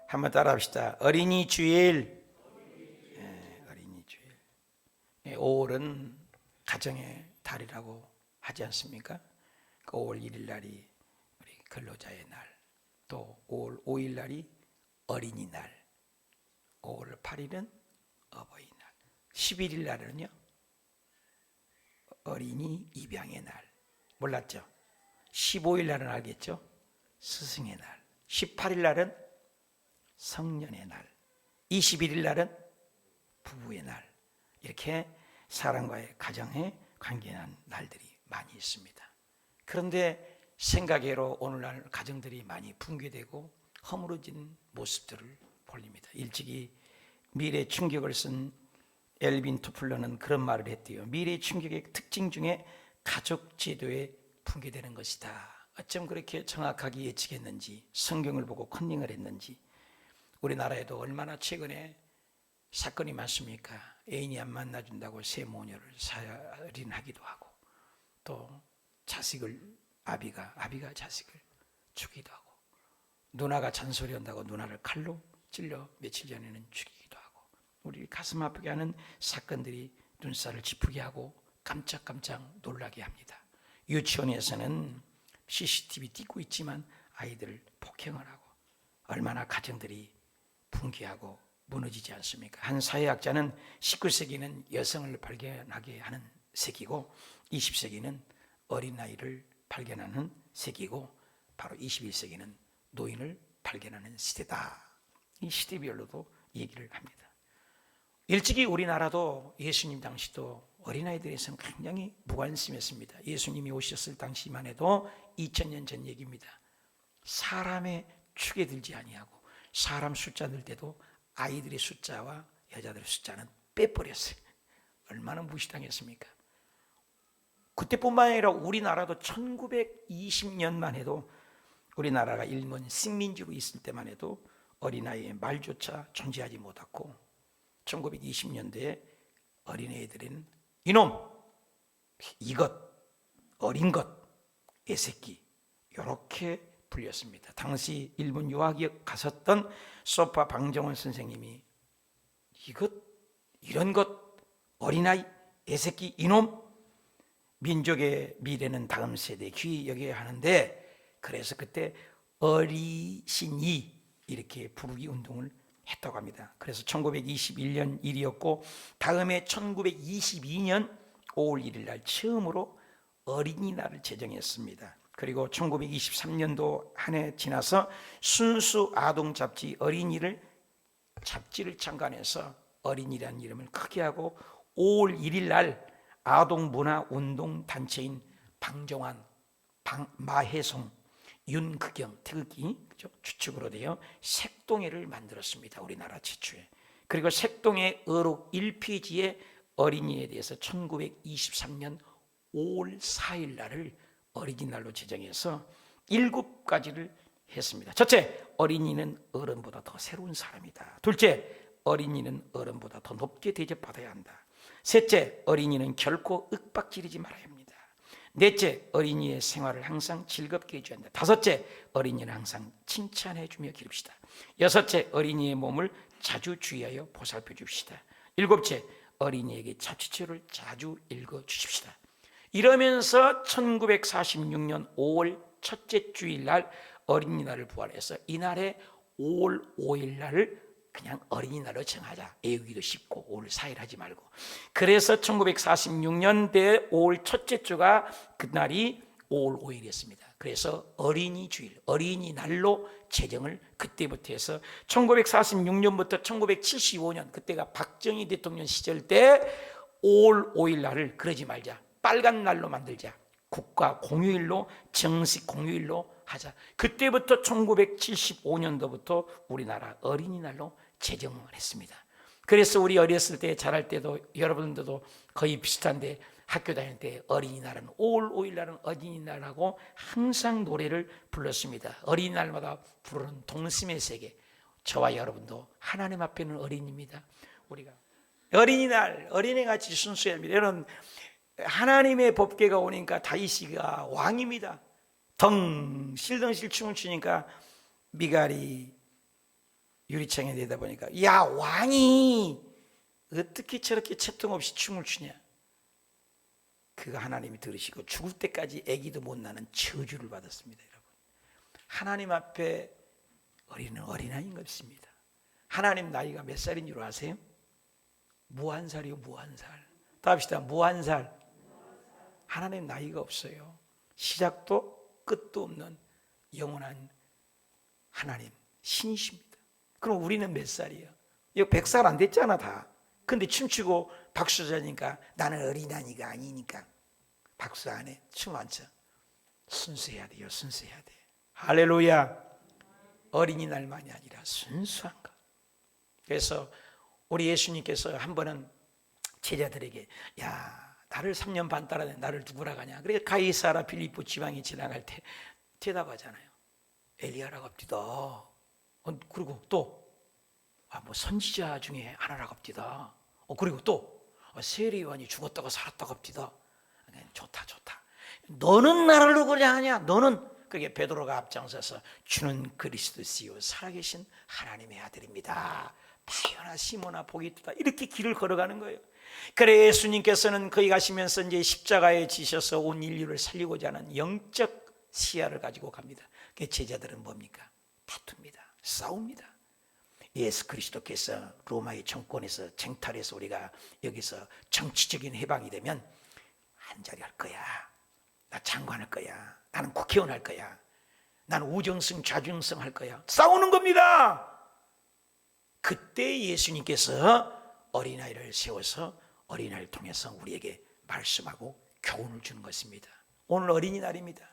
한번 따라 합시다. 어린이 주일. 어린이 주일. 5월은 가정의 달이라고 하지 않습니까? 그 5월 1일 날이 우리 근로자의 날, 또 5월 5일 날이 어린이날, 5월 8일은 어버이날, 11일 날은요 어린이 입양의 날. 몰랐죠? 15일 날은 알겠죠? 스승의 날. 18일 날은 성년의 날. 21일 날은 부부의 날. 이렇게 사람과의 가정에 관계한 날들이 많이 있습니다. 그런데 생각외로 오늘날 가정들이 많이 붕괴되고 허물어진 모습들을 보입니다. 일찍이 미래 충격을 쓴 엘빈 토플러는 그런 말을 했대요. 미래 충격의 특징 중에 가족 제도에 붕괴되는 것이다. 어쩜 그렇게 정확하게 예측했는지, 성경을 보고 컨닝을 했는지. 우리나라에도 얼마나 최근에 사건이 많습니까? 애인이 안 만나준다고 새 모녀를 살인하기도 하고, 또 자식을 아비가 자식을 죽이기도 하고, 누나가 잔소리한다고 누나를 칼로 찔러 며칠 전에는 죽이기도 하고, 우리 가슴 아프게 하는 사건들이 눈살을 찌푸게 하고 깜짝깜짝 놀라게 합니다. 유치원에서는 CCTV 띄고 있지만 아이들을 폭행을 하고, 얼마나 가정들이 붕괴하고 무너지지 않습니까? 한 사회학자는 19세기는 여성을 발견하게 하는 세기고 20세기는 어린아이를 발견하는 세기고 바로 21세기는 노인을 발견하는 시대다. 이 시대별로도 얘기를 합니다. 일찍이 우리나라도 예수님 당시도 어린아이들에서는 굉장히 무관심했습니다. 예수님이 오셨을 당시만 해도 2000년 전 얘기입니다. 사람의 축에 들지 아니하고 사람 숫자 늘 때도 아이들의 숫자와 여자들의 숫자는 빼버렸어요. 얼마나 무시당했습니까? 그때뿐만 아니라 우리나라도 1920년만 해도 우리나라가 일본 식민지로 있을 때만 해도 어린아이의 말조차 존재하지 못했고 1920년대에 어린애들은 이놈, 이것, 어린 것, 애새끼 이렇게 불렸습니다. 당시 일본 유학에 갔었던 소파 방정원 선생님이 이것, 이런 것, 어린아이, 애새끼, 이놈, 민족의 미래는 다음 세대에 귀히 여겨야 하는데 그래서 그때 어리신이 이렇게 부르기 운동을 했다고 합니다. 그래서 1921년 일이었고 다음에 1922년 5월 1일 날 처음으로 어린이날을 제정했습니다. 그리고 1923년도 한 해 지나서 순수 아동 잡지 어린이를 잡지를 창간해서 어린이라는 이름을 크게 하고 5월 1일 날 아동 문화 운동 단체인 방정환, 마혜송, 윤극영, 태극기 추측으로 되어 색동회를 만들었습니다. 우리나라 최초에. 그리고 색동회 어록 1페이지에 어린이에 대해서 1923년 5월 4일 날을 어린이날로 제정해서 7가지를 했습니다. 첫째, 어린이는 어른보다 더 새로운 사람이다. 둘째, 어린이는 어른보다 더 높게 대접받아야 한다. 셋째, 어린이는 결코 윽박지르지 말아야 합니다. 넷째, 어린이의 생활을 항상 즐겁게 해줘야 한다. 다섯째, 어린이는 항상 칭찬해주며 기릅시다. 여섯째, 어린이의 몸을 자주 주의하여 보살펴 줍시다. 일곱째, 어린이에게 자취처를 자주 읽어주십시다. 이러면서 1946년 5월 첫째 주일날 어린이날을 부활해서 이날에 5월 5일 날을 그냥 어린이날로 정하자. 애우기도 쉽고 5월 4일 하지 말고. 그래서 1946년대 5월 첫째 주가 그날이 5월 5일이었습니다. 그래서 어린이 주일, 어린이날로 제정을 그때부터 해서 1946년부터 1975년 그때가 박정희 대통령 시절 때 5월 5일 날을 그러지 말자. 빨간 날로 만들자. 국가 공휴일로 정식 공휴일로 하자. 그때부터 1975년도부터 우리나라 어린이날로 제정을 했습니다. 그래서 우리 어렸을 때 자랄 때도 여러분들도 거의 비슷한데 학교 다닐 때 어린이날은 5월 5일 날은 어린이날하고 항상 노래를 불렀습니다. 어린이날마다 부르는 동심의 세계. 저와 여러분도 하나님 앞에는 어린이입니다. 우리가 어린이날 어린애같이 순수해야 합니다. 여러분 하나님의 법궤가 오니까 다윗이가 왕입니다. 덩실덩실 춤을 추니까 미갈이 유리창에 내다보니까 야 왕이 어떻게 저렇게 채통 없이 춤을 추냐. 그거 하나님이 들으시고 죽을 때까지 아기도 못 낳는 저주를 받았습니다. 여러분, 하나님 앞에 어린은 어린아이인 것입니다. 하나님 나이가 몇 살인 줄 아세요? 무한살이요. 무한살. 다 합시다. 무한살. 하나님 나이가 없어요. 시작도 끝도 없는 영원한 하나님 신이십니다. 그럼 우리는 몇 살이에요? 이거 100살 안 됐잖아 다. 근데 춤추고 박수 쳐니까 나는 어린아이가 아니니까 박수 안 해. 춤 안 춰. 순수해야 돼요. 순수해야 돼. 할렐루야. 어린이날만이 아니라 순수한 것. 그래서 우리 예수님께서 한 번은 제자들에게 야 나를 3년 반 따라 나를 누구라고 하냐. 그래서 가이사라 빌립보 지방에 지나갈 때 대답하잖아요. 엘리야라고 합디다. 그리고 또 뭐 선지자 중에 하나라고 합디다. 그리고 또 세례요한이 죽었다가 살았다고 합디다. 좋다 좋다. 너는 나를 누구냐 하냐. 너는 그게 베드로가 앞장서서 주는 그리스도시요 살아계신 하나님의 아들입니다. 바요나 시모나 복이 있다. 이렇게 길을 걸어가는 거예요. 그래 예수님께서는 거기 가시면서 이제 십자가에 지셔서 온 인류를 살리고자 하는 영적 시야를 가지고 갑니다. 그 제자들은 뭡니까? 다툽니다. 싸웁니다. 예수 그리스도께서 로마의 정권에서 쟁탈해서 우리가 여기서 정치적인 해방이 되면 한자리 할 거야. 나 장관 할 거야. 나는 국회의원 할 거야. 나는 우정승 좌중성 할 거야. 싸우는 겁니다. 그때 예수님께서 어린아이를 세워서 어린아이를 통해서 우리에게 말씀하고 교훈을 주는 것입니다. 오늘 어린이날입니다.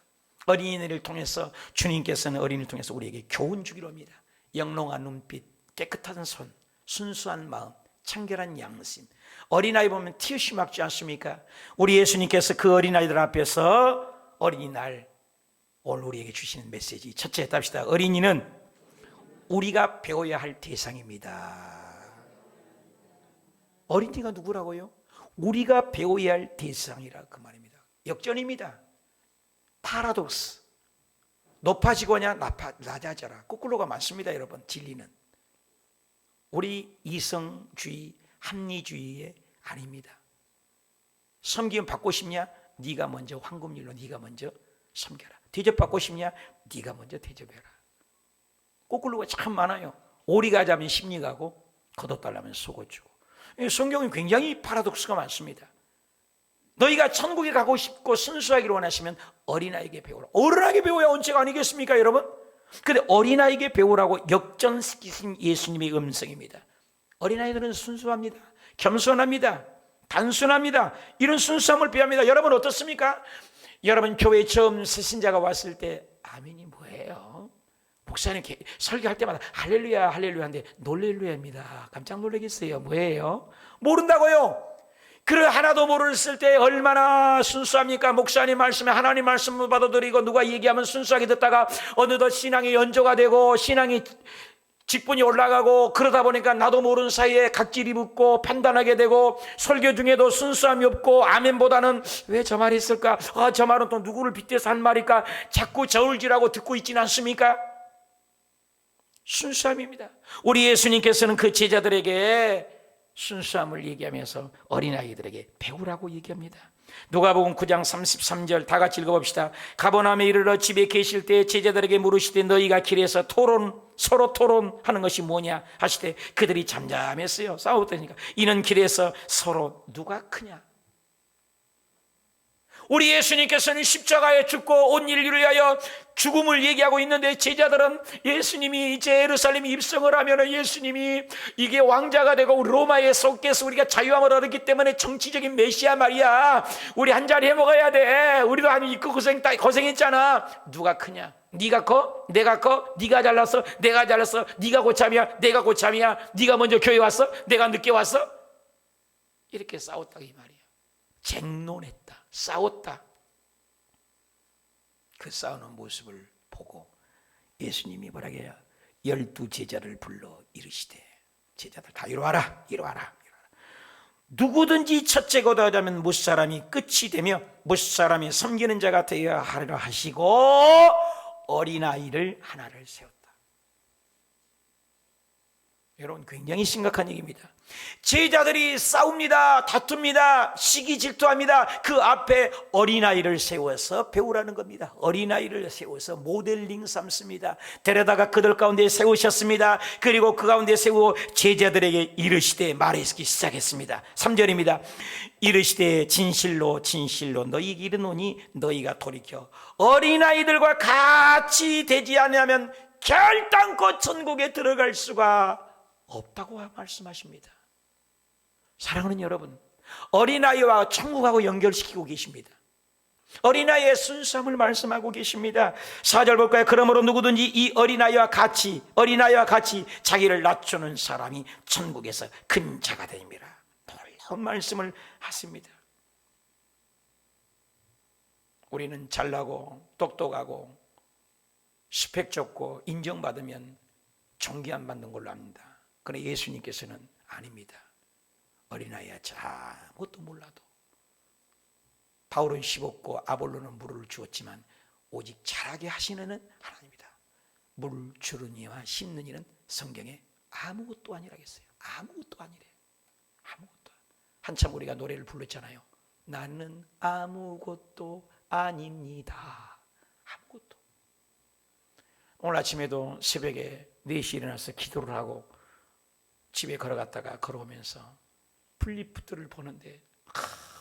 어린이날을 통해서 주님께서는 어린이를 통해서 우리에게 교훈 주기로 합니다. 영롱한 눈빛, 깨끗한 손, 순수한 마음, 청결한 양심. 어린아이 보면 티슈 막지 않습니까? 우리 예수님께서 그 어린아이들 앞에서 어린이날 오늘 우리에게 주시는 메시지 첫째 답시다. 어린이는 우리가 배워야 할 대상입니다. 어린이가 누구라고요? 우리가 배워야 할 대상이라 그 말입니다. 역전입니다. 파라독스. 높아지거냐 낮아져라. 거꾸로가 많습니다. 여러분 진리는. 우리 이성주의 합리주의에 아닙니다. 섬기면 받고 싶냐? 네가 먼저 황금률로 네가 먼저 섬겨라. 대접받고 싶냐? 네가 먼저 대접해라. 거꾸로가 참 많아요. 오리 가자면 심리 가고 걷어달라면 속을 주고. 성경이 굉장히 파라독스가 많습니다. 너희가 천국에 가고 싶고 순수하기를 원하시면 어린아이에게 배우라. 어른에게 배워야 언제가 아니겠습니까 여러분? 근데 어린아이에게 배우라고 역전시키신 예수님의 음성입니다. 어린아이들은 순수합니다. 겸손합니다. 단순합니다. 이런 순수함을 배웁니다. 여러분 어떻습니까? 여러분 교회에 처음 새신자가 왔을 때 아멘이 뭐예요? 목사님 설교할 때마다 할렐루야 할렐루야 하는데 놀렐루야입니다. 깜짝 놀라겠어요. 뭐예요? 모른다고요. 그 하나도 모르실 때 얼마나 순수합니까? 목사님 말씀에 하나님 말씀을 받아들이고 누가 얘기하면 순수하게 듣다가 어느덧 신앙이 연조가 되고 신앙이 직분이 올라가고 그러다 보니까 나도 모르는 사이에 각질이 붙고 판단하게 되고 설교 중에도 순수함이 없고 아멘보다는 왜 저 말이 있을까? 저 말은 또 누구를 빗대서 한 말일까? 자꾸 저울질하고 듣고 있지는 않습니까? 순수함입니다. 우리 예수님께서는 그 제자들에게 순수함을 얘기하면서 어린아이들에게 배우라고 얘기합니다. 누가복음 9장 33절 다 같이 읽어봅시다. 가버나움에 이르러 집에 계실 때 제자들에게 물으시되 너희가 길에서 서로 토론하는 것이 뭐냐 하시되 그들이 잠잠했어요. 싸웠다니까. 이는 길에서 서로 누가 크냐. 우리 예수님께서는 십자가에 죽고 온 인류를 위하여 죽음을 얘기하고 있는데 제자들은 예수님이 이제 예루살렘에 입성을 하면 예수님이 이게 왕자가 되고 로마의 속에서 우리가 자유함을 얻었기 때문에 정치적인 메시아 말이야. 우리 한 자리 해먹어야 돼. 우리도 한 이거 고생했잖아. 누가 크냐? 네가 커? 내가 커? 네가 잘났어? 내가 잘났어? 네가 고참이야? 내가 고참이야? 네가 먼저 교회 왔어? 내가 늦게 왔어? 이렇게 싸웠다 이 말이야. 쟁론했다. 싸웠다. 그 싸우는 모습을 보고 예수님이 뭐라 해요? 12 제자를 불러 이르시되 제자들 다 이리 와라. 누구든지 첫째가 되자면 무사람이 끝이 되며 무사람이 섬기는 자가 되어야 하리라 하시고 어린아이를 하나를 세웠다. 여러분, 굉장히 심각한 얘기입니다. 제자들이 싸웁니다. 다툽니다. 시기 질투합니다. 그 앞에 어린아이를 세워서 배우라는 겁니다. 어린아이를 세워서 모델링 삼습니다. 데려다가 그들 가운데 세우셨습니다. 그리고 그 가운데 세우고 제자들에게 이르시되 말하기 시작했습니다. 3절입니다. 이르시되 진실로 진실로 너희에게 이르노니 너희가 돌이켜 어린아이들과 같이 되지 않으면 결단코 천국에 들어갈 수가 없다고 말씀하십니다. 사랑하는 여러분, 어린아이와 천국하고 연결시키고 계십니다. 어린아이의 순수함을 말씀하고 계십니다. 4절 볼까요? 그러므로 누구든지 이 어린아이와 같이 자기를 낮추는 사람이 천국에서 큰 자가 됩니다. 놀라운 말씀을 하십니다. 우리는 잘나고 똑똑하고 스펙 좋고 인정받으면 존귀 안 받는 걸로 압니다. 그러나 예수님께서는 아닙니다. 어린아이야 아무것도 몰라도 바울은 10억고 아볼로는 물을 주었지만 오직 자라게 하시는 하나님이다. 물 주는 이와 심는 이는 성경에 아무것도 아니라겠어요. 아무것도 아니래. 아무것도. 한참 우리가 노래를 불렀잖아요. 나는 아무것도 아닙니다. 아무것도. 오늘 아침에도 새벽에 4시에 일어나서 기도를 하고 집에 걸어갔다가 걸어오면서 플리프트를 보는데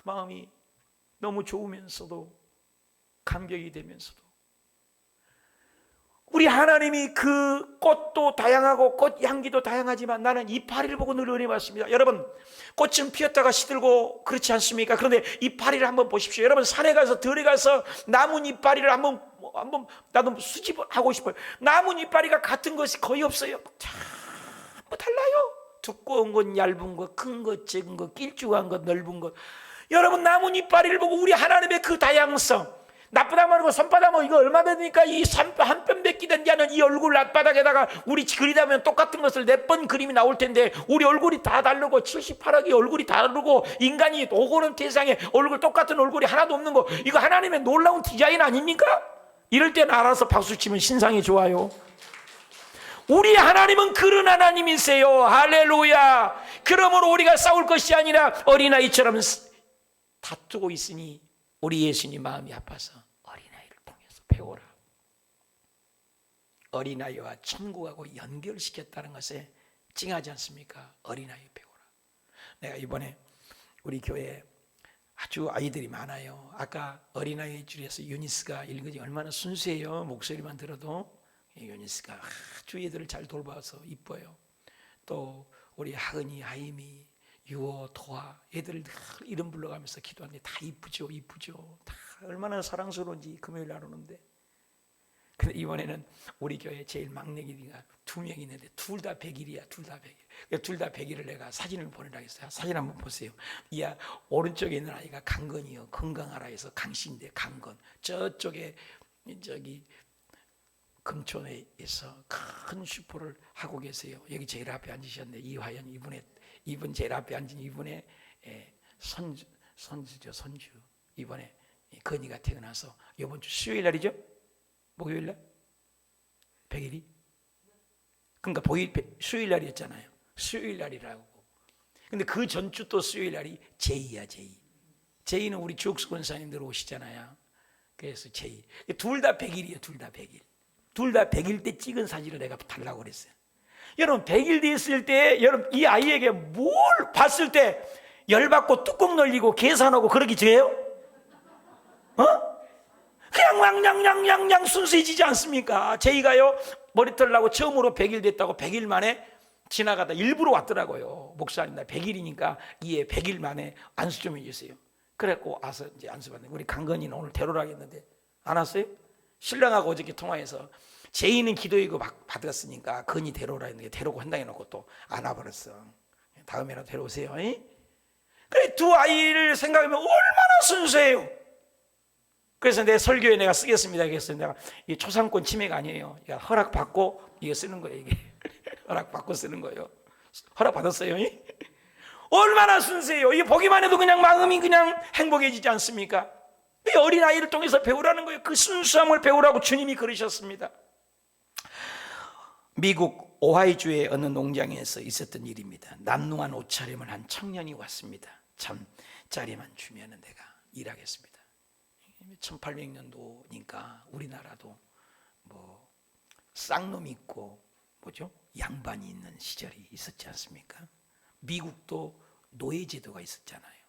마음이 너무 좋으면서도 감격이 되면서도 우리 하나님이 그 꽃도 다양하고 꽃 향기도 다양하지만 나는 이파리를 보고 늘 은혜 받습니다. 여러분, 꽃은 피었다가 시들고 그렇지 않습니까? 그런데 이파리를 한번 보십시오. 여러분, 산에 가서 들에 가서 나뭇 이파리를 한번 나도 수집하고 싶어요. 나뭇 이파리가 같은 것이 거의 없어요. 뭐 달라요. 두꺼운 것, 얇은 것, 큰 것, 작은 것, 길쭉한 것, 넓은 것. 여러분, 나뭇 이파리를 보고 우리 하나님의 그 다양성, 나쁘다 말고 손바닥 뭐 이거 얼마 되니까 이 한 뼘 뱉기든지 하는 이 얼굴 앞바닥에다가 우리 그리다 보면 똑같은 것을 4번 그림이 나올 텐데 우리 얼굴이 다 다르고 78억이 얼굴이 다르고 인간이 오고는 세상에 얼굴 똑같은 얼굴이 하나도 없는 거, 이거 하나님의 놀라운 디자인 아닙니까? 이럴 땐 알아서 박수치면 신상이 좋아요. 우리 하나님은 그런 하나님이세요. 할렐루야. 그러므로 우리가 싸울 것이 아니라 어린아이처럼 다투고 있으니 우리 예수님 마음이 아파서 어린아이를 통해서 배워라. 어린아이와 천국하고 연결시켰다는 것에 찡하지 않습니까? 어린아이 배워라. 내가 이번에 우리 교회에 아주 아이들이 많아요. 아까 어린아이 줄에서 유니스가 읽으니 얼마나 순수해요. 목소리만 들어도. 유니스가 아주 애들을 잘 돌봐서 이뻐요. 또 우리 하은이, 하임이, 유어, 도아 애들 늘 이름 불러가면서 기도하는데 다 이쁘죠. 다 얼마나 사랑스러운지 금요일 날 오는데. 근데 이번에는 우리 교회 제일 막내기가 2명 있는데 둘 다 100일이야. 둘 다 100일. 둘 다 100일을 내가 사진을 보내라 했어요. 사진 한번 보세요. 이야, 오른쪽에 있는 아이가 강건이요. 건강하라 해서 강씨인데 강건. 저쪽에 저기 금촌에서 큰 슈퍼를 하고 계세요. 여기 제일 앞에 앉으셨는데 이화연 이분 제일 앞에 앉은 이분의 선주죠. 선주. 이번에 건이가 태어나서 이번 주 수요일 날이죠? 목요일 날? 100일이? 그러니까 수요일 날이었잖아요. 수요일 날이라고. 근데 그 전주 또 수요일 날이 제이야, 제이. 제이는 우리 주옥수 권사님들 오시잖아요. 그래서 제이. 둘 다 100일이에요. 둘 다 100일. 둘 다 100일 때 찍은 사진을 내가 달라고 그랬어요. 여러분, 100일 됐을 때 여러분 이 아이에게 뭘 봤을 때 열받고 뚜껑 열리고 계산하고 그러기 죄예요? 그냥 왕냥냥냥냥 순수해지지 않습니까? 제이가요, 머리털 나고 처음으로 100일 됐다고 100일 만에 지나가다 일부러 왔더라고요. 목사님, 나 100일이니까 이해 100일 만에 안수 좀 해주세요. 그래갖고 와서 이제 안수 받는. 우리 강건이는 오늘 데려라 했는데 안 왔어요? 신랑하고 어저께 통화해서 제이는 기도이고 받았으니까 건이 데려오라 했는데 데려오고 한당 해놓고 또 안 와버렸어. 다음에라도 데려오세요. 그래, 두 아이를 생각하면 얼마나 순수해요. 그래서 내 설교에 내가 쓰겠습니다. 그래서 내가 이 초상권 침해가 아니에요. 허락받고 이거 쓰는 거예요. 이게 허락받고 쓰는 거예요. 허락받았어요. 얼마나 순수해요. 이게 보기만 해도 그냥 마음이 그냥 행복해지지 않습니까? 이 어린아이를 통해서 배우라는 거예요. 그 순수함을 배우라고 주님이 그러셨습니다. 미국 오하이주의 어느 농장에서 있었던 일입니다. 남루한 옷차림을 한 청년이 왔습니다. 잠자리만 주면 내가 일하겠습니다. 1800년도니까 우리나라도 뭐 쌍놈 있고 뭐죠? 양반이 있는 시절이 있었지 않습니까? 미국도 노예제도가 있었잖아요.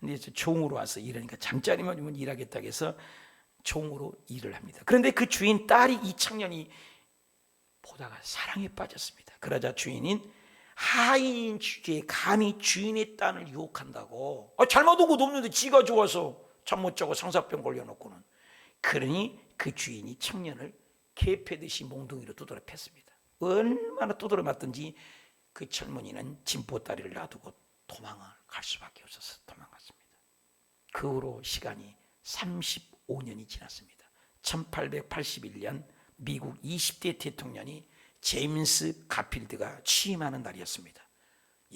근데 종으로 와서 일하니까 잠자리만 주면 일하겠다고 해서 종으로 일을 합니다. 그런데 그 주인 딸이 이 청년이 보다가 사랑에 빠졌습니다. 그러자 주인인 하인인 주제에 감히 주인의 딸을 유혹한다고. 잘못한 것도 없는데 지가 좋아서 잠 못 자고 상사병 걸려놓고는. 그러니 그 주인이 청년을 개 패듯이 몽둥이로 두드려 팼습니다. 얼마나 두드려 맞든지 그 젊은이는 진보다리를 놔두고 도망을 갈 수밖에 없어서 도망갔습니다. 그 후로 시간이 35년이 지났습니다. 1881년 미국 20대 대통령이 제임스 가필드가 취임하는 날이었습니다.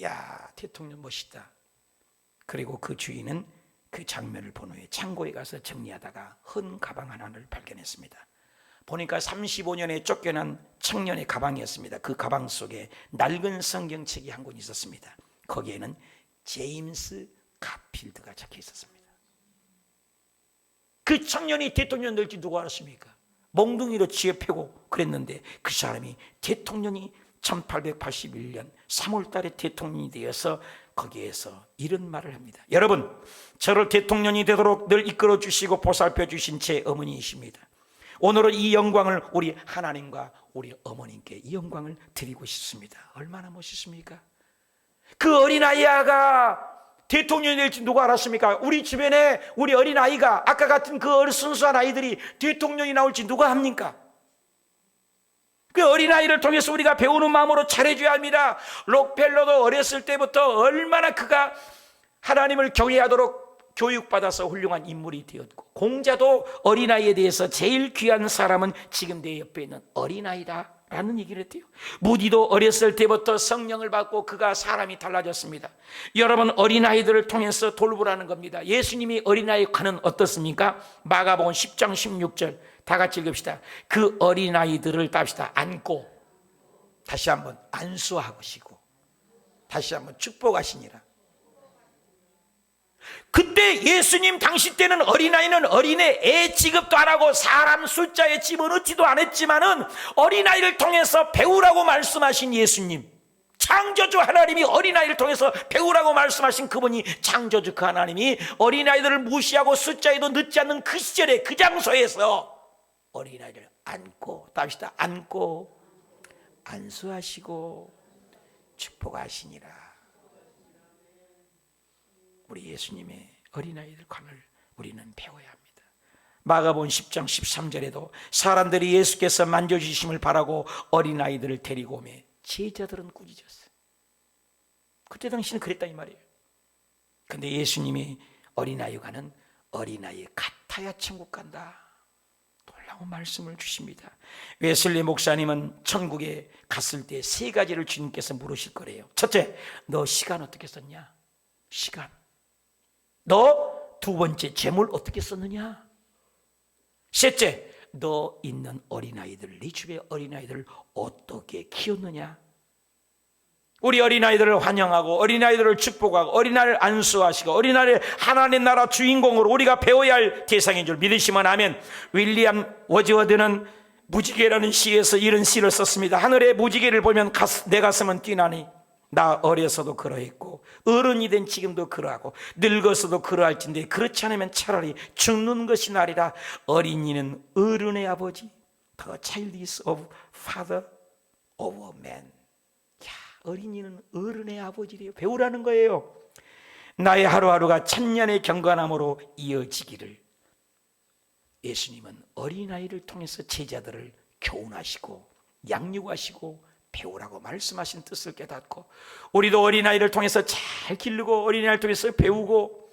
야, 대통령 멋있다. 그리고 그 주인은 그 장면을 본 후에 창고에 가서 정리하다가 헌 가방 하나를 발견했습니다. 보니까 35년에 쫓겨난 청년의 가방이었습니다. 그 가방 속에 낡은 성경책이 한 권 있었습니다. 거기에는 제임스 가필드가 적혀 있었습니다. 그 청년이 대통령 될지 누가 알았습니까? 몽둥이로 쥐어 패고 그랬는데 그 사람이 대통령이 1881년 3월 달에 대통령이 되어서 거기에서 이런 말을 합니다. 여러분, 저를 대통령이 되도록 늘 이끌어 주시고 보살펴 주신 제 어머니이십니다. 오늘은 이 영광을 우리 하나님과 우리 어머님께 이 영광을 드리고 싶습니다. 얼마나 멋있습니까? 그 어린아이가 대통령이 될지 누가 알았습니까? 우리 주변에 우리 어린아이가 아까 같은 그 순수한 아이들이 대통령이 나올지 누가 합니까? 그 어린아이를 통해서 우리가 배우는 마음으로 잘해줘야 합니다. 록펠러도 어렸을 때부터 얼마나 그가 하나님을 경외하도록 교육받아서 훌륭한 인물이 되었고, 공자도 어린아이에 대해서 제일 귀한 사람은 지금 내 옆에 있는 어린아이다 라는 얘기를 했대요. 무디도 어렸을 때부터 성령을 받고 그가 사람이 달라졌습니다. 여러분, 어린아이들을 통해서 돌보라는 겁니다. 예수님이 어린아이 관은 어떻습니까? 마가복음 10장 16절 다 같이 읽읍시다. 그 어린아이들을 답시다. 안고, 다시 한번 안수하시고, 다시 한번 축복하시니라. 그때 예수님 당시 때는 어린아이는 어린애 애 취급도 안 하고 사람 숫자에 집어넣지도 않았지만은 어린아이를 통해서 배우라고 말씀하신 예수님, 창조주 하나님이 어린아이를 통해서 배우라고 말씀하신 그분이, 창조주 그 하나님이 어린아이들을 무시하고 숫자에도 넣지 않는 그 시절에 그 장소에서 어린아이를 안고, 답시다. 안고 안수하시고 축복하시니라. 우리 예수님의 어린아이들 관을 우리는 배워야 합니다. 마가복음 10장 13절에도 사람들이 예수께서 만져주심을 바라고 어린아이들을 데리고 오며 제자들은 꾸짖었어요. 그때 당시는 그랬다 이 말이에요. 근데 예수님이 어린아이 관은 어린아이 같아야 천국 간다, 놀라운 말씀을 주십니다. 웨슬리 목사님은 천국에 갔을 때 세 가지를 주님께서 물으실 거래요. 첫째, 너 시간 어떻게 썼냐? 시간. 너 두 번째, 재물 어떻게 썼느냐? 셋째, 너 있는 어린아이들, 네 주변 어린아이들을 어떻게 키웠느냐? 우리 어린아이들을 환영하고 어린아이들을 축복하고 어린아이를 안수하시고 어린아이를 하나님 나라 주인공으로 우리가 배워야 할 대상인 줄 믿으시면 아멘. 윌리엄 워즈워드는 무지개라는 시에서 이런 시를 썼습니다. 하늘의 무지개를 보면 내 가슴은 뛰나니 나 어려서도 그러했고 어른이 된 지금도 그러하고 늙어서도 그러할진데 그렇지 않으면 차라리 죽는 것이 나리라. 어린이는 어른의 아버지, The child is of father of a man. 야, 어린이는 어른의 아버지래요. 배우라는 거예요. 나의 하루하루가 천년의 경건함으로 이어지기를. 예수님은 어린아이를 통해서 제자들을 교훈하시고 양육하시고 배우라고 말씀하신 뜻을 깨닫고, 우리도 어린아이를 통해서 잘 기르고 어린아이를 통해서 배우고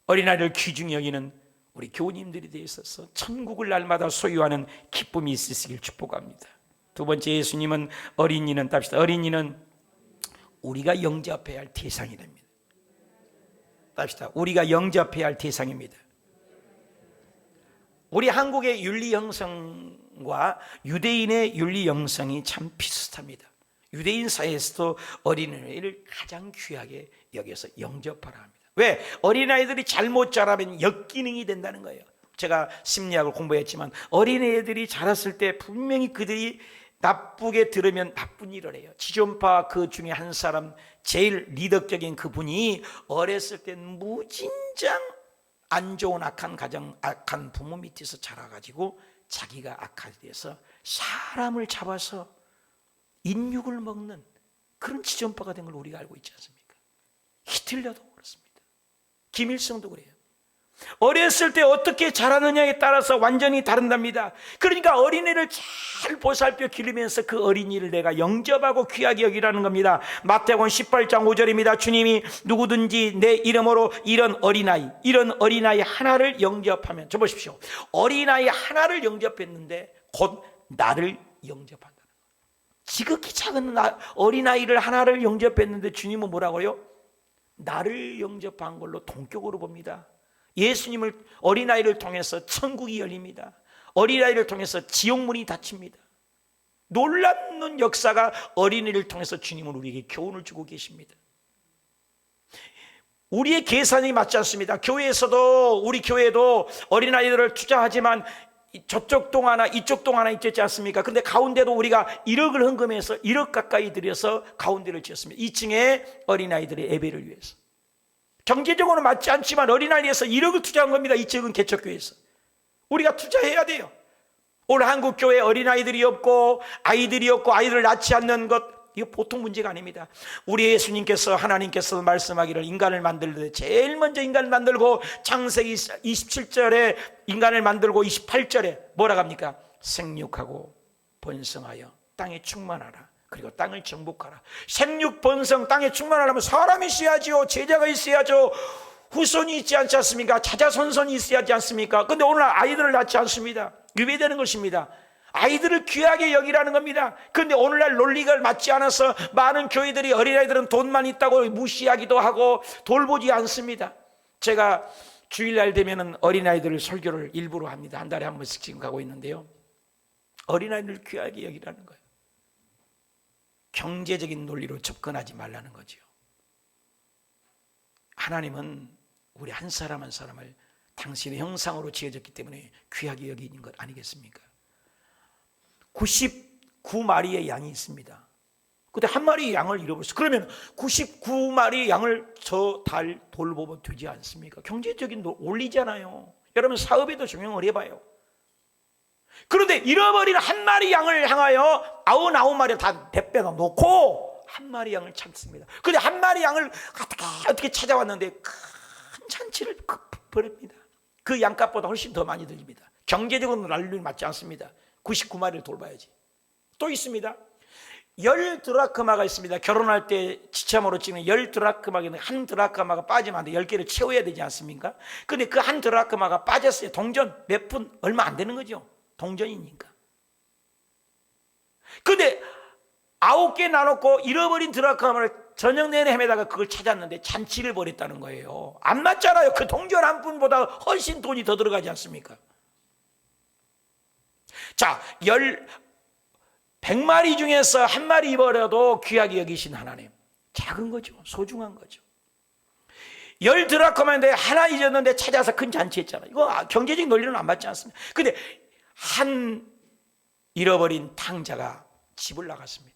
어린아이를 귀중히 여기는 우리 교우님들이 되어 있어서 천국을 날마다 소유하는 기쁨이 있으시길 축복합니다. 두 번째, 예수님은 어린이는, 답시다. 어린이는 우리가 영접해야 할 대상이 됩니다. 답시다. 우리가 영접해야 할 대상입니다. 우리 한국의 윤리 형성 영성과 유대인의 윤리 영성이 참 비슷합니다. 유대인 사이에서도 어린아이를 가장 귀하게 여겨서 영접하라 합니다. 왜? 어린아이들이 잘못 자라면 역기능이 된다는 거예요. 제가 심리학을 공부했지만 어린애들이 자랐을 때 분명히 그들이 나쁘게 들으면 나쁜 일을 해요. 지존파 그 중에 한 사람, 제일 리더격인 그분이 어렸을 땐 무진장 안 좋은 악한 가정, 악한 부모 밑에서 자라가지고 자기가 악하게 돼서 사람을 잡아서 인육을 먹는 그런 지존파가 된 걸 우리가 알고 있지 않습니까? 히틀러도 그렇습니다. 김일성도 그래요. 어렸을 때 어떻게 자라느냐에 따라서 완전히 다른답니다. 그러니까 어린이를 잘 보살펴 기르면서 그 어린이를 내가 영접하고 귀하게 여기라는 겁니다. 마태복음 18장 5절입니다. 주님이 누구든지 내 이름으로 이런 어린아이 하나를 영접하면, 저 보십시오, 어린아이 하나를 영접했는데 곧 나를 영접한다는 거예요. 지극히 작은 어린아이를 하나를 영접했는데 주님은 뭐라고요? 나를 영접한 걸로 동격으로 봅니다. 예수님을, 어린아이를 통해서 천국이 열립니다. 어린아이를 통해서 지옥문이 닫힙니다. 놀라운 역사가 어린이를 통해서 주님은 우리에게 교훈을 주고 계십니다. 우리의 계산이 맞지 않습니다. 교회에서도, 우리 교회도 어린아이들을 투자하지만 저쪽 동 하나 이쪽 동 하나 있지 않습니까? 근데 가운데도 우리가 1억을 헌금해서 1억 가까이 들여서 가운데를 지었습니다. 2층에 어린아이들의 예배를 위해서. 경제적으로는 맞지 않지만 어린아이에서 1억을 투자한 겁니다. 이 지역은 개척교회에서. 우리가 투자해야 돼요. 오늘 한국교회 어린아이들이 없고 아이들이 없고 아이들을 낳지 않는 것, 이거 보통 문제가 아닙니다. 우리 예수님께서, 하나님께서 말씀하기를 인간을 만들 때 제일 먼저 인간을 만들고 창세기 27절에 인간을 만들고 28절에 뭐라고 합니까? 생육하고 번성하여 땅에 충만하라. 그리고 땅을 정복하라. 생육 번성, 땅에 충만하려면 사람이 있어야죠. 제자가 있어야죠. 후손이 있지 않지 않습니까? 자자손손이 있어야 하지 않습니까? 근데 오늘 아이들을 낳지 않습니다. 유배되는 것입니다. 아이들을 귀하게 여기라는 겁니다. 그런데 오늘날 논리가 맞지 않아서 많은 교회들이 어린아이들은 돈만 있다고 무시하기도 하고 돌보지 않습니다. 제가 주일날 되면 어린아이들 설교를 일부러 합니다. 한 달에 한 번씩 지금 가고 있는데요. 어린아이들을 귀하게 여기라는 거예요. 경제적인 논리로 접근하지 말라는 거죠. 하나님은 우리 한 사람 한 사람을 당신의 형상으로 지어졌기 때문에 귀하게 여기는 것 아니겠습니까? 99마리의 양이 있습니다. 근데 한 마리의 양을 잃어버렸어요. 그러면 99마리의 양을 저 달 돌보면 되지 않습니까? 경제적인 논리잖아요. 여러분 사업에도 적용을 해봐요. 그런데 잃어버린 한 마리 양을 향하여 99마리를 다 내빼다 놓고 한 마리 양을 찾습니다. 그런데 한 마리 양을 어떻게 찾아왔는데 큰 잔치를 벌입니다. 그 양값보다 훨씬 더 많이 들립니다. 경제적으로 난리는 맞지 않습니다. 99마리를 돌봐야지. 또 있습니다. 10드라크마가 있습니다. 결혼할 때 지참으로 찍는 10드라크마가, 한 드라크마가 빠지면 안 돼. 10개를 채워야 되지 않습니까? 근데 그 한 드라크마가 빠졌어요. 동전 몇 푼 얼마 안 되는 거죠. 동전이니까. 근데 9개 나눴고 잃어버린 드라크마를 저녁 내내 헤매다가 그걸 찾았는데 잔치를 벌였다는 거예요. 안 맞잖아요. 그 동전 한 푼보다 훨씬 돈이 더 들어가지 않습니까? 자, 100마리 중에서 한 마리 입어려도 귀하게 여기신 하나님. 작은 거죠. 소중한 거죠. 10드라크마인데 하나 잊었는데 찾아서 큰 잔치했잖아요. 이거 경제적 논리는 안 맞지 않습니다. 근데 한 잃어버린 탕자가 집을 나갔습니다.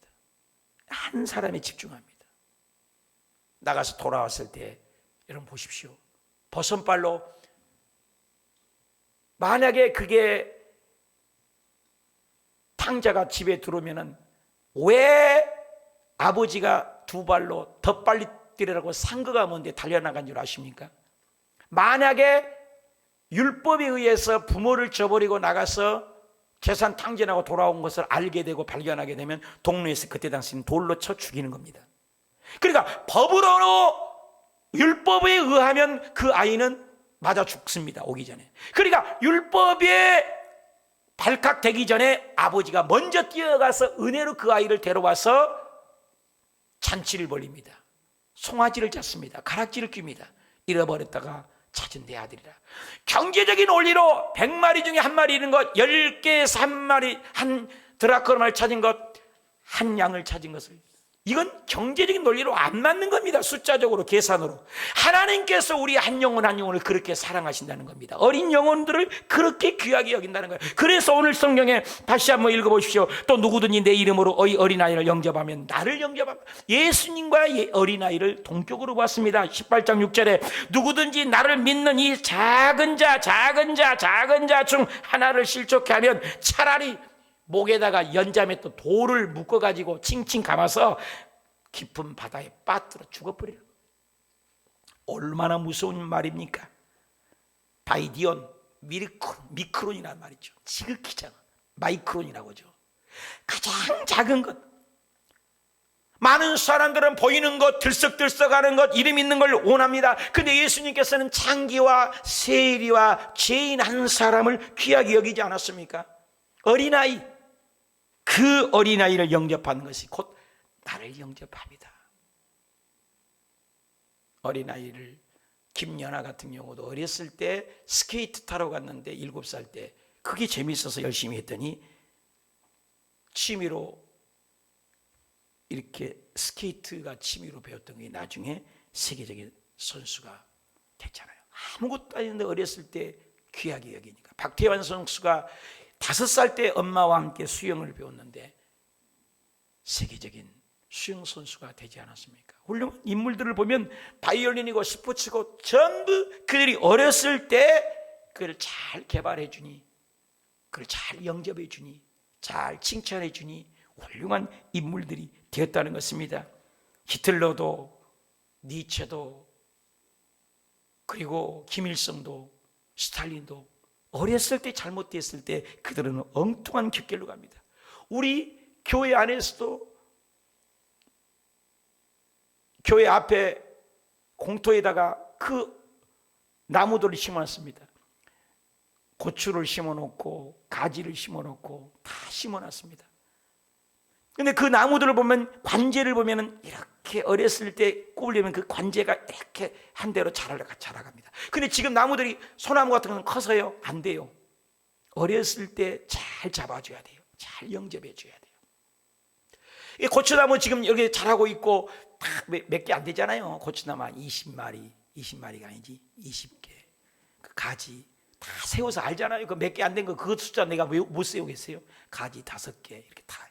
한 사람에 집중합니다. 나가서 돌아왔을 때 여러분 보십시오. 버선발로, 만약에 그게 탕자가 집에 들어오면은 왜 아버지가 두 발로 더 빨리 뛰라고 상거가 뭔데 달려나간 줄 아십니까? 만약에 율법에 의해서 부모를 저버리고 나가서 재산 탕진하고 돌아온 것을 알게 되고 발견하게 되면 동네에서 그때 당시는 돌로 쳐 죽이는 겁니다. 그러니까 법으로 율법에 의하면 그 아이는 맞아 죽습니다. 오기 전에. 그러니까 율법에 발칵되기 전에 아버지가 먼저 뛰어가서 은혜로 그 아이를 데려와서 잔치를 벌립니다. 송아지를 잡습니다. 가락지를 낍니다. 잃어버렸다가 찾은 내 아들이라. 경제적인 원리로 100마리 중에 한 마리 잃은 것, 10개에서 한 마리, 한 드라크마를 찾은 것, 한 양을 찾은 것을, 이건 경제적인 논리로 안 맞는 겁니다. 숫자적으로, 계산으로. 하나님께서 우리 한 영혼 한 영혼을 그렇게 사랑하신다는 겁니다. 어린 영혼들을 그렇게 귀하게 여긴다는 거예요. 그래서 오늘 성경에 다시 한번 읽어보십시오. 또 누구든지 내 이름으로 어린아이를 영접하면 나를 영접하면, 예수님과 어린아이를 동격으로 봤습니다. 18장 6절에 누구든지 나를 믿는 이 작은 자 중 하나를 실족해 하면 차라리 목에다가 연자맷도 돌을 묶어가지고 칭칭 감아서 깊은 바다에 빠뜨려 죽어버리라. 얼마나 무서운 말입니까? 바이디온, 미크론이라는 말이죠. 지극히 작은, 마이크론이라고 하죠. 가장 작은 것. 많은 사람들은 보이는 것, 들썩들썩하는 것, 이름 있는 걸 원합니다. 근데 예수님께서는 창기와 세리와 죄인 한 사람을 귀하게 여기지 않았습니까? 어린아이, 그 어린아이를 영접하는 것이 곧 나를 영접합니다. 어린아이를, 김연아 같은 경우도 어렸을 때 스케이트 타러 갔는데 7살 때 그게 재밌어서 열심히 했더니 취미로 이렇게 스케이트가 취미로 배웠던 게 나중에 세계적인 선수가 됐잖아요. 아무것도 아닌데 어렸을 때 귀하게 여기니까. 박태환 선수가 5살 때 엄마와 함께 수영을 배웠는데 세계적인 수영 선수가 되지 않았습니까? 훌륭한 인물들을 보면 바이올린이고 스포츠고 전부 그들이 어렸을 때 그걸 잘 개발해 주니, 그걸 잘 영접해 주니, 잘 칭찬해 주니 훌륭한 인물들이 되었다는 것입니다. 히틀러도, 니체도, 그리고 김일성도, 스탈린도 어렸을 때 잘못됐을 때 그들은 엉뚱한 깃길로 갑니다. 우리 교회 안에서도 교회 앞에 공터에다가 그 나무들을 심어놨습니다. 고추를 심어놓고 가지를 심어놓고 다 심어놨습니다. 근데 그 나무들을 보면, 관제를 보면 이렇게 어렸을 때 꼽으려면 그 관제가 이렇게 한 대로 자라갑니다. 근데 지금 나무들이, 소나무 같은 건 커서요 안 돼요. 어렸을 때 잘 잡아줘야 돼요. 잘 영접해 줘야 돼요. 이 고추나무 지금 여기 자라고 있고 몇 개 안 되잖아요. 고추나무 20마리가 아니지 20개. 그 가지 다 세워서 알잖아요. 그 몇 개 안 된 거, 그 숫자 내가 못 세우겠어요? 가지 5개 이렇게 다.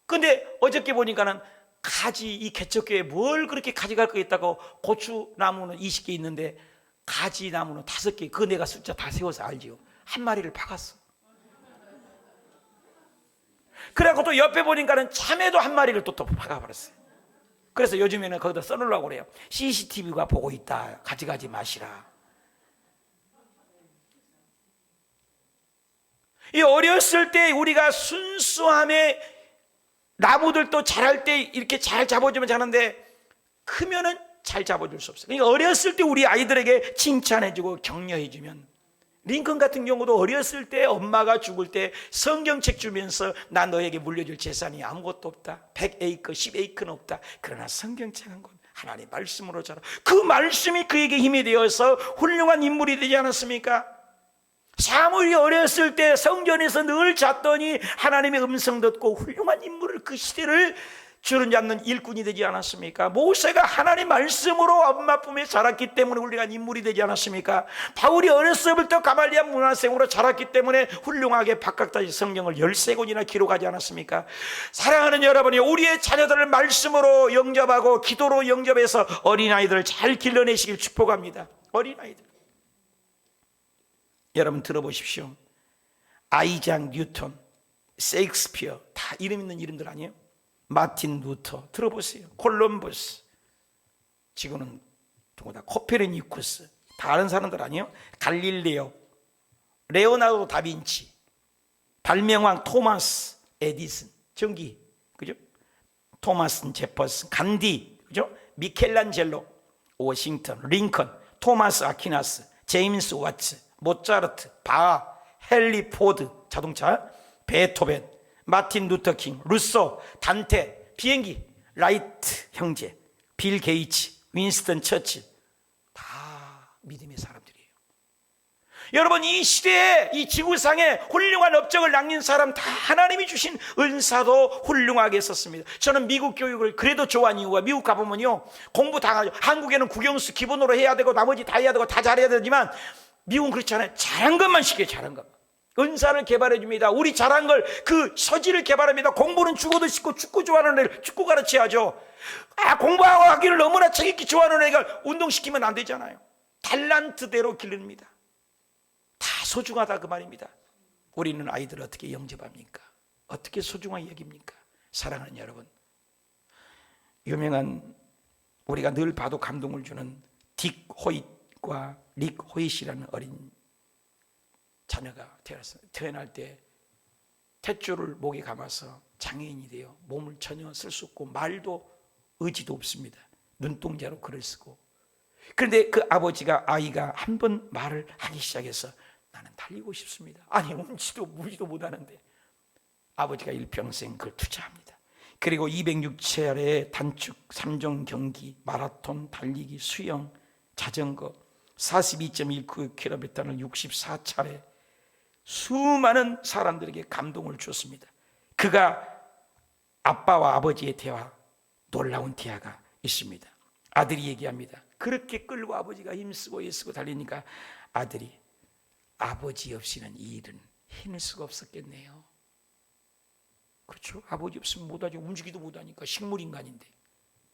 근데 어저께 보니까는 가지, 이 개척교회에 뭘 그렇게 가져갈 거 있다고, 고추나무는 20개 있는데 가지 나무는 5개, 그거 내가 숫자 다 세워서 알지요. 한 마리를 박았어. 그래갖고 또 옆에 보니까는 참외도 한 마리를 또 박아버렸어요. 그래서 요즘에는 거기다 써놓으려고 그래요. CCTV가 보고 있다, 가져가지 마시라. 이 어렸을 때 우리가 순수함에, 나무들도 자랄 때 이렇게 잘 잡아주면 자는데 크면은 잘 잡아줄 수 없어요. 그러니까 어렸을 때 우리 아이들에게 칭찬해주고 격려해주면, 링컨 같은 경우도 어렸을 때 엄마가 죽을 때 성경책 주면서 나 너에게 물려줄 재산이 아무것도 없다, 100에이커 10에이커는 없다, 그러나 성경책 한 권 하나님의 말씀으로 자라, 그 말씀이 그에게 힘이 되어서 훌륭한 인물이 되지 않았습니까? 사무엘이 어렸을 때 성전에서 늘 잤더니 하나님의 음성 듣고 훌륭한 인물을, 그 시대를 주름 잡는 일꾼이 되지 않았습니까? 모세가 하나님 말씀으로 엄마 품에 자랐기 때문에 훌륭한 인물이 되지 않았습니까? 바울이 어렸을 때부터 가말리아 문화생으로 자랐기 때문에 훌륭하게 박각다시 성경을 13권이나 기록하지 않았습니까? 사랑하는 여러분이 우리의 자녀들을 말씀으로 영접하고 기도로 영접해서 어린아이들을 잘 길러내시길 축복합니다. 어린아이들, 여러분 들어보십시오. 아이작 뉴턴, 셰익스피어, 다 이름 있는 이름들 아니에요? 마틴 루터 들어보세요. 콜럼버스, 지금은 누구다, 코페르니쿠스, 다 아는 사람들 아니에요? 갈릴레오, 레오나르도 다빈치, 발명왕 토마스 에디슨, 전기, 그죠? 토마스 제퍼슨, 간디, 그죠? 미켈란젤로, 워싱턴, 링컨, 토마스 아퀴나스, 제임스 와츠, 모차르트, 바하, 헨리 포드, 자동차, 베토벤, 마틴 루터 킹, 루소, 단테, 비행기, 라이트 형제, 빌 게이츠, 윈스턴 처칠, 다 믿음의 사람들이에요. 여러분, 이 시대에 이 지구상에 훌륭한 업적을 남긴 사람 다 하나님이 주신 은사도 훌륭하게 썼습니다. 저는 미국 교육을 그래도 좋아하는 이유가, 미국 가보면요 공부 다 하죠. 한국에는 국영수 기본으로 해야 되고 나머지 다 해야 되고 다 잘해야 되지만 미국은 그렇지 않아요. 잘한 것만 시켜요. 잘한 것만. 은사를 개발해 줍니다. 우리 잘한 걸 그 서지를 개발합니다. 공부는 죽어도 씻고 축구 좋아하는 애를 축구 가르쳐야죠. 공부하고 하기를 너무나 책 읽기 좋아하는 애가 운동시키면 안 되잖아요. 탤런트대로 기릅니다. 다 소중하다 그 말입니다. 우리는 아이들을 어떻게 영접합니까? 어떻게 소중하게 여깁니까? 사랑하는 여러분, 유명한 우리가 늘 봐도 감동을 주는 딕 호잇과 릭 호잇이라는 어린 자녀가 태어날 때 탯줄을 목에 감아서 장애인이 되어 몸을 전혀 쓸 수 없고 말도 의지도 없습니다. 눈동자로 글을 쓰고, 그런데 그 아버지가 아이가 한 번 말을 하기 시작해서 나는 달리고 싶습니다. 아니 움지도 무지도 못하는데 아버지가 일평생 그걸 투자합니다. 그리고 206차례의 단축 3종 경기, 마라톤, 달리기, 수영, 자전거 42.19km를 64차례 수많은 사람들에게 감동을 줬습니다. 그가 아빠와 아버지의 대화, 놀라운 대화가 있습니다. 아들이 얘기합니다. 그렇게 끌고 아버지가 힘쓰고 애쓰고 달리니까 아들이 아버지 없이는 이 일은 해낼 수가 없었겠네요. 그렇죠. 아버지 없으면 못하죠. 움직이도 못하니까. 식물인간인데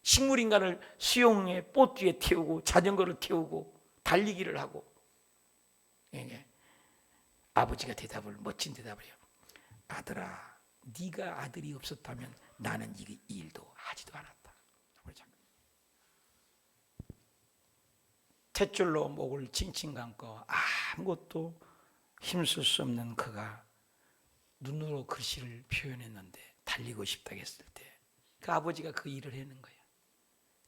식물인간을 수영에 보트에 태우고 자전거를 태우고 달리기를 하고, 아버지가 멋진 대답을 해요. 아들아, 네가 아들이 없었다면 나는 이 일도 하지도 않았다. 탯줄로 목을 칭칭 감고 아무것도 힘쓸 수 없는 그가 눈으로 글씨를 표현했는데 달리고 싶다고 했을 때 그 아버지가 그 일을 해낸 거예요.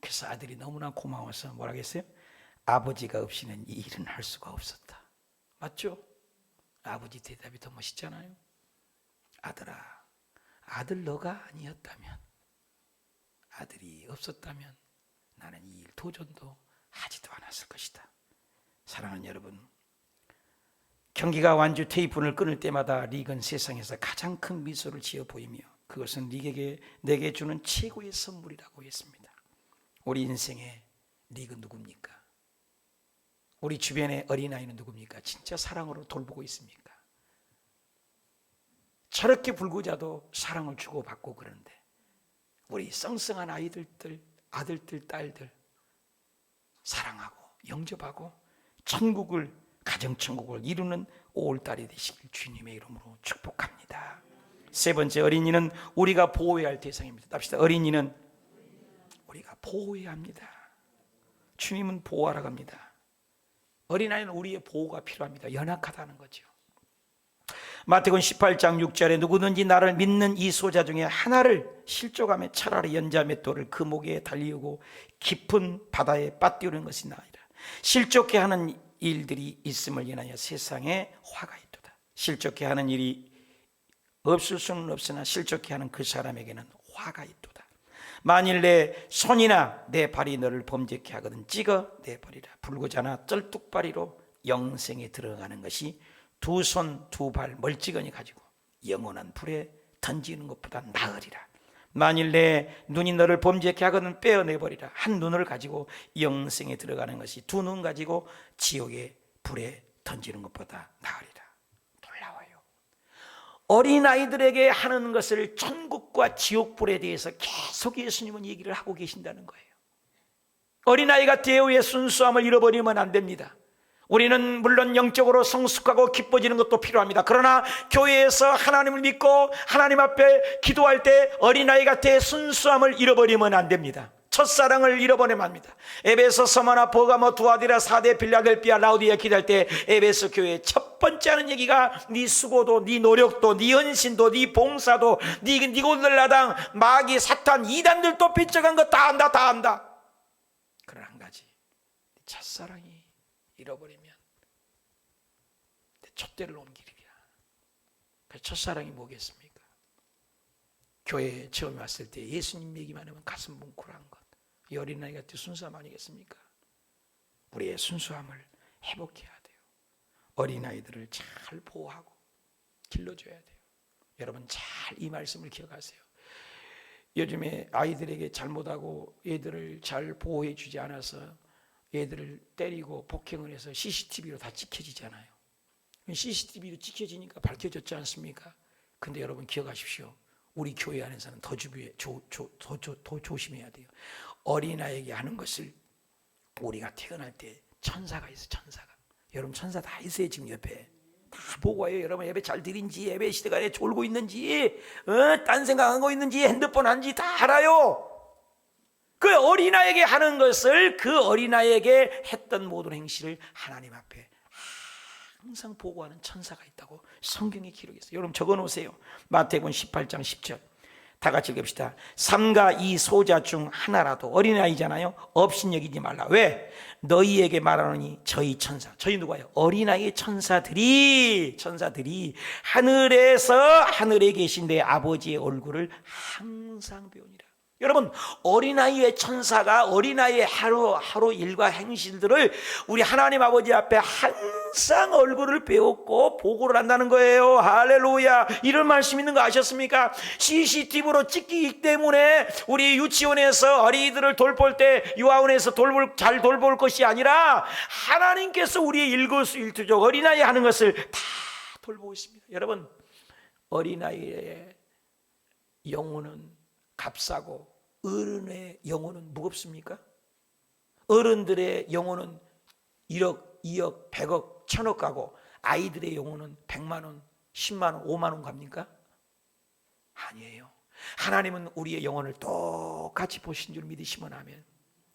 그래서 아들이 너무나 고마워서 뭐라고 했어요? 아버지가 없이는 이 일은 할 수가 없었다. 맞죠? 아버지 대답이 더 멋있잖아요. 아들아, 아들 너가 아니었다면, 아들이 없었다면 나는 이 일 도전도 하지도 않았을 것이다. 사랑하는 여러분, 경기가 완주 테이프를 끊을 때마다 릭은 세상에서 가장 큰 미소를 지어 보이며 그것은 릭에게 내게 주는 최고의 선물이라고 했습니다. 우리 인생의 릭은 누굽니까? 우리 주변의 어린아이는 누굽니까? 진짜 사랑으로 돌보고 있습니까? 저렇게 불구자도 사랑을 주고받고 그러는데 우리 썽썽한 아이들들, 아들들, 딸들 사랑하고 영접하고 천국을, 가정천국을 이루는 5월달이 되시길 주님의 이름으로 축복합니다. 세 번째, 어린이는 우리가 보호해야 할 대상입니다. 답시다. 어린이는 우리가 보호해야 합니다. 주님은 보호하러 갑니다. 어린아이는 우리의 보호가 필요합니다. 연약하다는 거죠. 마태복음 18장 6절에 누구든지 나를 믿는 이 소자 중에 하나를 실족함에 차라리 연자 맷돌을 그 목에 달리우고 깊은 바다에 빠뜨리는 것이 나으리라. 실족해 하는 일들이 있음을 인하여 세상에 화가 있도다. 실족해 하는 일이 없을 수는 없으나 실족해 하는 그 사람에게는 화가 있도다. 만일 내 손이나 내 발이 너를 범죄케 하거든 찍어 내버리라. 불구자나 쩔뚝발이로 영생에 들어가는 것이 두 손 두 발 멀찌감치 가지고 영원한 불에 던지는 것보다 나으리라. 만일 내 눈이 너를 범죄케 하거든 빼어내버리라. 한 눈을 가지고 영생에 들어가는 것이 두 눈 가지고 지옥의 불에 던지는 것보다 나으리라. 놀라워요. 어린아이들에게 하는 것을 천국과 지옥불에 대해서 계속 예수님은 얘기를 하고 계신다는 거예요. 어린아이가 대우의 순수함을 잃어버리면 안 됩니다. 우리는 물론 영적으로 성숙하고 기뻐지는 것도 필요합니다. 그러나 교회에서 하나님을 믿고 하나님 앞에 기도할 때 어린아이 같은 순수함을 잃어버리면 안 됩니다. 첫사랑을 잃어버리면 합니다. 에베소, 서머나, 버가모, 두아디라, 사대, 빌라델피아, 라우디아 기도할 때 에베소 교회의 첫 번째 하는 얘기가 네 수고도, 네 노력도, 네 헌신도, 네 봉사도, 네 고들라당, 마귀, 사탄, 이단들도 삐쩍한 거 다 안다, 다 안다. 그러나 한 가지, 첫사랑이 잃어버리면 내 촛대를 옮기리라. 그 첫사랑이 뭐겠습니까? 교회에 처음 왔을 때 예수님 얘기만 하면 가슴 뭉클한 것, 이 어린아이 같은 순수함 아니겠습니까? 우리의 순수함을 회복해야 돼요. 어린아이들을 잘 보호하고 길러줘야 돼요. 여러분 잘 이 말씀을 기억하세요. 요즘에 아이들에게 잘못하고 얘들을 잘 보호해 주지 않아서 얘들을 때리고 폭행을 해서 CCTV로 다 찍혀지잖아요. CCTV로 찍혀지니까 밝혀졌지 않습니까? 근데 여러분 기억하십시오. 우리 교회 안에서는 더 조심해야 돼요. 어린아이에게 하는 것을 우리가 태어날 때 천사가 있어요. 천사가. 여러분 천사 다 있어요. 지금 옆에 다 보고 와요. 여러분 예배 잘 드린지, 예배 시대간에 졸고 있는지, 딴 생각하고 있는지, 핸드폰 하는지 다 알아요. 그 어린아이에게 하는 것을, 그 어린아이에게 했던 모든 행실을 하나님 앞에 항상 보고하는 천사가 있다고 성경에 기록했어요. 여러분 적어놓으세요. 마태복음 18장 10절 다 같이 읽읍시다. 삼가 이 소자 중 하나라도, 어린아이잖아요, 업신여기지 말라. 왜? 너희에게 말하노니 저희 천사, 저희 누가요? 어린아이의 천사들이 하늘에서 하늘에 계신 내 아버지의 얼굴을 항상 배우니라. 여러분 어린아이의 천사가 어린아이의 하루 일과 행실들을 우리 하나님 아버지 앞에 항상 얼굴을 배웠고 보고를 한다는 거예요. 할렐루야. 이런 말씀 있는 거 아셨습니까? CCTV로 찍히기 때문에 우리 유치원에서 어린이들을 돌볼 때, 유아원에서 잘 돌볼 것이 아니라 하나님께서 우리의 일거수일투족 어린아이 하는 것을 다 돌보고 있습니다. 여러분 어린아이의 영혼은 값싸고 어른의 영혼은 무겁습니까? 어른들의 영혼은 1억, 2억, 100억, 1000억 가고 아이들의 영혼은 100만 원, 10만 원, 5만 원 갑니까? 아니에요. 하나님은 우리의 영혼을 똑같이 보신 줄 믿으시면 아멘.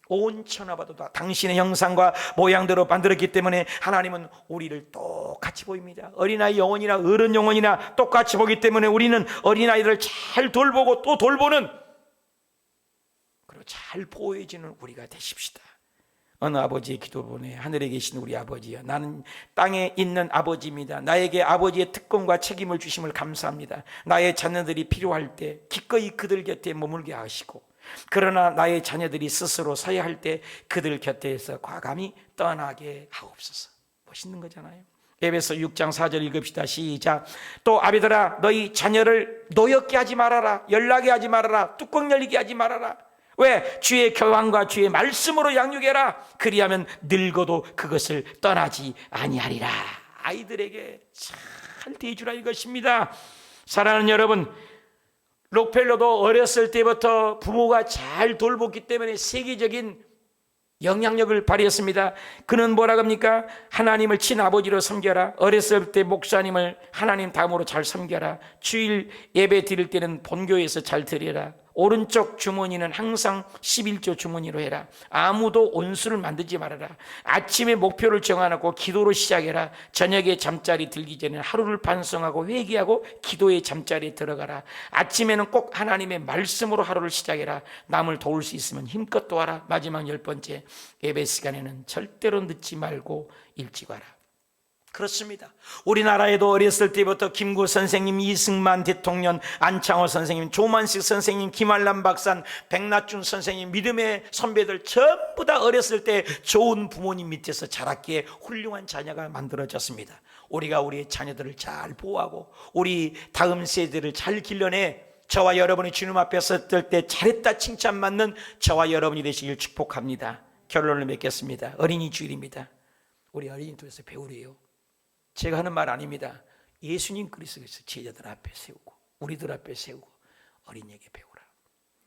온 천하바도 다 당신의 형상과 모양대로 만들었기 때문에 하나님은 우리를 똑같이 보입니다. 어린아이 영혼이나 어른 영혼이나 똑같이 보기 때문에 우리는 어린아이들을 잘 돌보고 또 돌보는, 그리고 잘 보호해주는 우리가 되십시다. 어느 아버지의 기도문에 하늘에 계신 우리 아버지여, 나는 땅에 있는 아버지입니다. 나에게 아버지의 특권과 책임을 주심을 감사합니다. 나의 자녀들이 필요할 때 기꺼이 그들 곁에 머물게 하시고, 그러나 나의 자녀들이 스스로 서야 할 때 그들 곁에서 과감히 떠나게 하옵소서. 멋있는 거잖아요. 에베소 6장 4절 읽읍시다. 시작. 또 아비들아 너희 자녀를 노엽게 하지 말아라. 연락게 하지 말아라. 뚜껑 열리게 하지 말아라. 왜? 주의 교환과 주의 말씀으로 양육해라. 그리하면 늙어도 그것을 떠나지 아니하리라. 아이들에게 잘 대해주라 이것입니다. 사랑하는 여러분, 록펠러도 어렸을 때부터 부모가 잘 돌봤기 때문에 세계적인 영향력을 발휘했습니다. 그는 뭐라고 합니까? 하나님을 친아버지로 섬겨라. 어렸을 때 목사님을 하나님 다음으로 잘 섬겨라. 주일 예배 드릴 때는 본교에서 잘 드려라. 오른쪽 주머니는 항상 11조 주머니로 해라. 아무도 온수를 만들지 말아라. 아침에 목표를 정해놓고 기도로 시작해라. 저녁에 잠자리 들기 전에 하루를 반성하고 회개하고 기도의 잠자리에 들어가라. 아침에는 꼭 하나님의 말씀으로 하루를 시작해라. 남을 도울 수 있으면 힘껏 도와라. 마지막 10번째, 예배 시간에는 절대로 늦지 말고 일찍 와라. 그렇습니다. 우리나라에도 어렸을 때부터 김구 선생님, 이승만 대통령, 안창호 선생님, 조만식 선생님, 김한람 박사, 백낙준 선생님, 믿음의 선배들 전부 다 어렸을 때 좋은 부모님 밑에서 자랐기에 훌륭한 자녀가 만들어졌습니다. 우리가 우리의 자녀들을 잘 보호하고 우리 다음 세대를 잘 길러내 저와 여러분이 주님 앞에 섰을 때 잘했다 칭찬받는 저와 여러분이 되시길 축복합니다. 결론을 맺겠습니다. 어린이 주일입니다. 우리 어린이 도에서 배우래요. 제가 하는 말 아닙니다. 예수님 그리스도께서 제자들 앞에 세우고 우리들 앞에 세우고 어린이에게 배우라.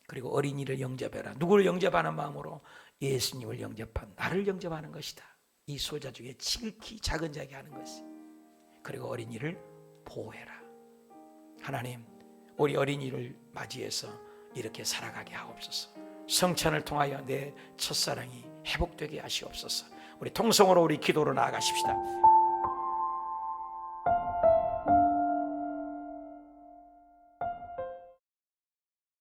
그리고 어린이를 영접해라. 누구를 영접하는 마음으로? 예수님을 영접한 나를 영접하는 것이다. 이 소자 중에 지극히 작은 자에게 하는 것이. 그리고 어린이를 보호해라. 하나님, 우리 어린이를 맞이해서 이렇게 살아가게 하옵소서. 성찬을 통하여 내 첫사랑이 회복되게 하시옵소서. 우리 통성으로 우리 기도로 나아가십시다.